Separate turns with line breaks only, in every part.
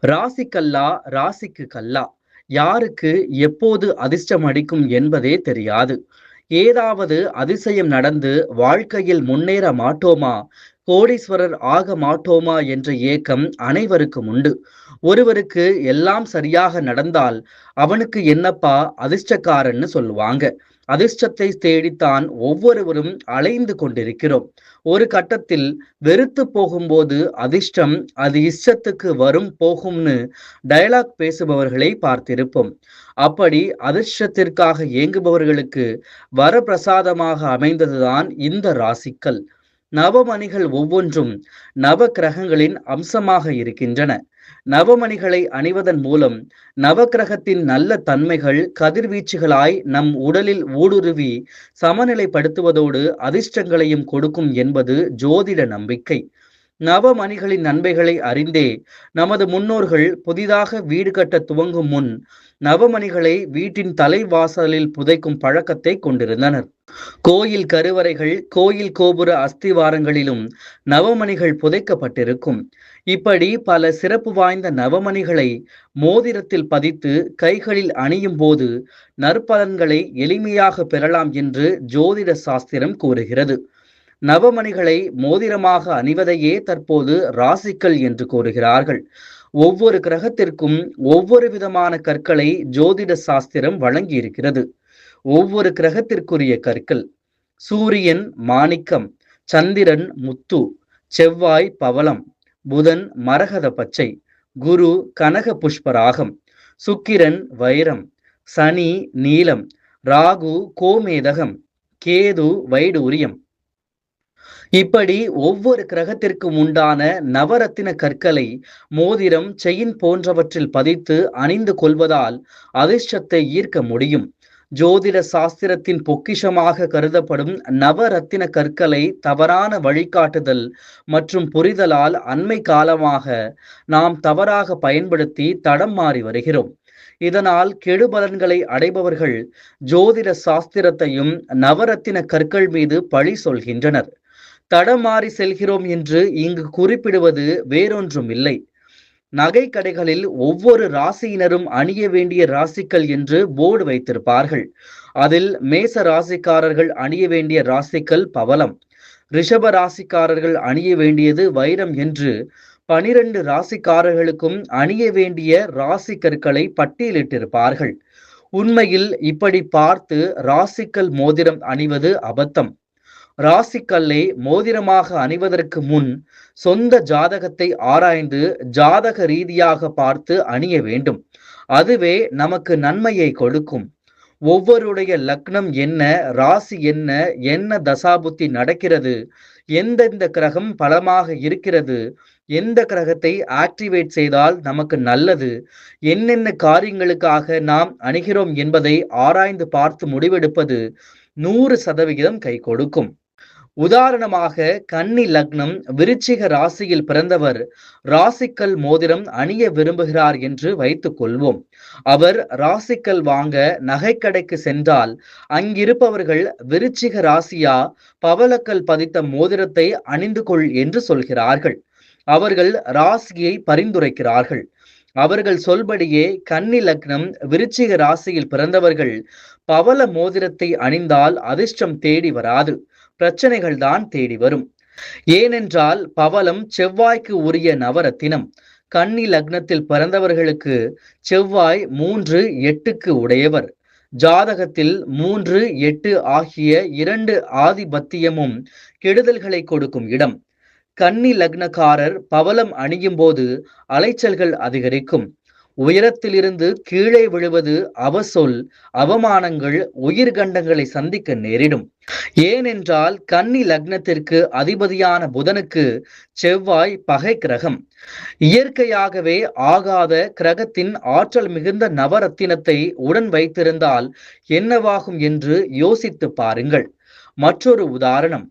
ராசிக்கல்லா ராசிக்கு கல்லா யாருக்கு எப்போது அதிர்ஷ்டம் அடிக்கும் என்பதே தெரியாது. ஏதாவது அதிசயம் நடந்து வாழ்க்கையில் முன்னேற மாட்டோமா, கோடீஸ்வரர் ஆக மாட்டோமா என்ற ஏக்கம் அனைவருக்கும் உண்டு. ஒருவருக்கு எல்லாம் சரியாக நடந்தால் அவனுக்கு என்னப்பா அதிர்ஷ்டக்காரன்னு சொல்லுவாங்க. அதிர்ஷ்டத்தை தேடித்தான் ஒவ்வொருவரும் அலைந்து கொண்டிருக்கிறோம். ஒரு கட்டத்தில் வெறுத்து போகும்போது அதிர்ஷ்டம் அது இஷ்டத்துக்கு வரும் போகும்னு டயலாக் பேசுபவர்களை பார்த்திருப்போம். அப்படி அதிர்ஷ்டத்திற்காக ஏங்குபவர்களுக்கு வரப்பிரசாதமாக அமைந்ததுதான் இந்த ராசிக்கல். நவமணிகள் ஒவ்வொன்றும் நவ கிரகங்களின் அம்சமாக இருக்கின்றன. நவமணிகளை அணிவதன் மூலம் நவக்கிரகத்தின் நல்ல தன்மைகள் கதிர்வீச்சுகளாய் நம் உடலில் ஊடுருவி சமநிலைப்படுத்துவதோடு அதிர்ஷ்டங்களையும் கொடுக்கும் என்பது ஜோதிட நம்பிக்கை. நவமணிகளின் நன்மைகளை அறிந்தே நமது முன்னோர்கள் புதிதாக வீடு கட்ட துவங்கும் முன் நவமணிகளை வீட்டின் தலைவாசலில் புதைக்கும் பழக்கத்தை கொண்டிருந்தனர். கோயில் கருவறைகள், கோயில் கோபுர அஸ்திவாரங்களிலும் நவமணிகள் புதைக்கப்பட்டிருக்கும். இப்படி பல சிறப்பு வாய்ந்த நவமணிகளை மோதிரத்தில் பதித்து கைகளில் அணியும் போது நற்பலன்களை எளிமையாக பெறலாம் என்று ஜோதிட சாஸ்திரம் கூறுகிறது. நவமணிகளை மோதிரமாக அணிவதையே தற்போது ராசிக்கல் என்று கூறுகிறார்கள். ஒவ்வொரு கிரகத்திற்கும் ஒவ்வொரு விதமான கற்களை ஜோதிட சாஸ்திரம் வழங்கி இருக்கிறது. ஒவ்வொரு கிரகத்திற்குரிய கற்கள்: சூரியன் மாணிக்கம், சந்திரன் முத்து, செவ்வாய் பவளம், புதன் மரகத பச்சை, குரு கனக புஷ்பராகம், சுக்கிரன் வைரம், சனி நீலம், ராகு கோமேதகம், கேது வைடூரியம். இப்படி ஒவ்வொரு கிரகத்திற்கும் உண்டான நவரத்தின கற்களை மோதிரம், செயின் போன்றவற்றில் பதித்து அணிந்து கொள்வதால் அதிர்ஷ்டத்தை ஈர்க்க முடியும். ஜோதிட சாஸ்திரத்தின் பொக்கிஷமாக கருதப்படும் நவரத்தின கற்களை தவறான வழிகாட்டுதல் மற்றும் புரிதலால் அண்மை காலமாக நாம் தவறாக பயன்படுத்தி தடம் மாறி வருகிறோம். இதனால் கெடுபலன்களை அடைபவர்கள் ஜோதிட சாஸ்திரத்தையும் நவரத்தின கற்கள் மீது பழி சொல்கின்றனர். தடமாறி செல்கிறோம் என்று இங்கு குறிப்பிடுவது வேறொன்றும் இல்லை. நகை கடைகளில் ஒவ்வொரு ராசியினரும் அணிய வேண்டிய ராசிக்கல் என்று போர்டு வைத்திருப்பார்கள். அதில் மேச ராசிக்காரர்கள் அணிய வேண்டிய ராசிக்கல் பவளம், ரிஷப ராசிக்காரர்கள் அணிய வேண்டியது வைரம் என்று 12 ராசிக்காரர்களுக்கும் அணிய வேண்டிய ராசி கற்களை பட்டியலிட்டிருப்பார்கள். உண்மையில் இப்படி பார்த்து ராசிக்கல் மோதிரம் அணிவது அபத்தம். ராசிக்கல்லை மோதிரமாக அணிவதற்கு முன் சொந்த ஜாதகத்தை ஆராய்ந்து ஜாதக ரீதியாக பார்த்து அணிய வேண்டும். அதுவே நமக்கு நன்மையை கொடுக்கும். ஒவ்வொருடைய லக்னம் என்ன, ராசி என்ன, என்ன தசாபுத்தி நடக்கிறது, எந்தெந்த கிரகம் பலமாக இருக்கிறது, எந்த கிரகத்தை ஆக்டிவேட் செய்தால் நமக்கு நல்லது, என்னென்ன காரியங்களுக்காக நாம் அணிகிறோம் என்பதை ஆராய்ந்து பார்த்து முடிவெடுப்பது 100% கை கொடுக்கும். உதாரணமாக கன்னி லக்னம் விருச்சிக ராசியில் பிறந்தவர் ராசிக்கல் மோதிரம் அணிய விரும்புகிறார் என்று வைத்துக் கொள்வோம். அவர் ராசிக்கல் வாங்க நகைக்கடைக்கு சென்றால் அங்கிருப்பவர்கள் விருச்சிக ராசியா, பவளக்கல் பதித்த மோதிரத்தை அணிந்து கொள் என்று சொல்கிறார்கள். அவர்கள் ராசியை பரிந்துரைக்கிறார்கள். அவர்கள் சொல்படியே கன்னி லக்னம் விருச்சிக ராசியில் பிறந்தவர்கள் பவள மோதிரத்தை அணிந்தால் அதிர்ஷ்டம் தேடி வராது, பிரச்சனைகள் தான் தேடி வரும். ஏனென்றால் பவளம் செவ்வாய்க்கு உரிய நவரத்தினம். கன்னி லக்னத்தில் பிறந்தவர்களுக்கு செவ்வாய் 3-8க்கு உடையவர். ஜாதகத்தில் 3-8 ஆகிய 2 ஆதிபத்தியமும் கெடுதல்களை கொடுக்கும் இடம். கன்னி லக்னக்காரர் பவளம் அணியும் போது அலைச்சல்கள் அதிகரிக்கும். உயரத்திலிருந்து கீழே விழுவது, அவசொல், அவமானங்கள், உயிர்கண்டங்களை சந்திக்க நேரிடும். ஏனென்றால் கன்னி லக்னத்திற்கு அதிபதியான புதனுக்கு செவ்வாய் பகை கிரகம். இயற்கையாகவே ஆகாத கிரகத்தின் ஆற்றல் மிகுந்த நவரத்தினத்தை உடன் வைத்திருந்தால் என்னவாகும் என்று யோசித்து பாருங்கள். மற்றொரு உதாரணம்: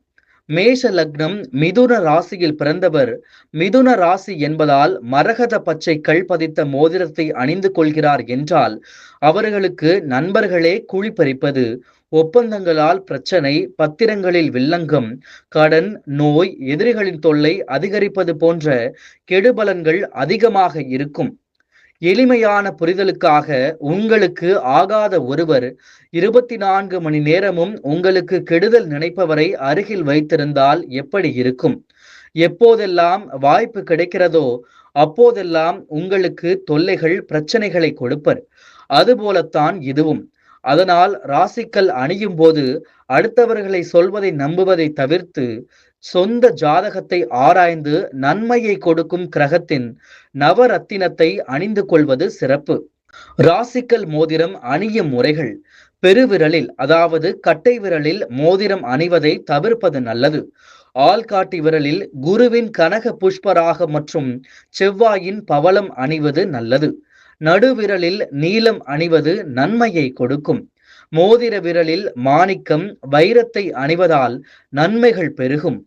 மேஷ லக்னம் மிதுன ராசியில் பிறந்தவர் மிதுன ராசி என்பதால் மரகத பச்சை கல் பதித்த மோதிரத்தை அணிந்து கொள்கிறார் என்றால் அவர்களுக்கு நண்பர்களே குழிப்பறிப்பது, ஒப்பந்தங்களால் பிரச்சனை, பத்திரங்களில் வில்லங்கம், கடன், நோய், எதிரிகளின் தொல்லை அதிகரிப்பது போன்ற கெடுபலன்கள் அதிகமாக இருக்கும். எளிமையான புரிதலுக்காக, உங்களுக்கு ஆகாத ஒருவர் 24 மணி நேரமும் உங்களுக்கு கெடுதல் நினைப்பவரை அருகில் வைத்திருந்தால் எப்படி இருக்கும்? எப்போதெல்லாம் வாய்ப்பு கிடைக்கிறதோ அப்போதெல்லாம் உங்களுக்கு தொல்லைகள், பிரச்சனைகளை கொடுப்பர். அதுபோலத்தான் இதுவும். அதனால் ராசிக்கல் அணியும் போது அடுத்தவர்களை சொல்வதை நம்புவதை தவிர்த்து, சொந்த ஜாதகத்தை ஆராய்ந்து நன்மையை கொடுக்கும் கிரகத்தின் நவரத்தினத்தை அணிந்து கொள்வது சிறப்பு. ராசிக்கல் மோதிரம் அணியும் முறைகள்: பெருவிரலில், அதாவது கட்டை விரலில் மோதிரம் அணிவதை தவிர்ப்பது நல்லது. ஆள்காட்டி விரலில் குருவின் கனக புஷ்பராகம் மற்றும் செவ்வாயின் பவளம் அணிவது நல்லது. நடுவிரலில் நீலம் அணிவது நன்மையை கொடுக்கும். மோதிர விரலில் மாணிக்கம், வைரத்தை அணிவதால் நன்மைகள் பெருகும்.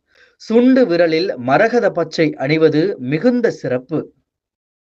சுண்டு விரலில் மரகத பச்சை அணிவது மிகுந்த சிறப்பு.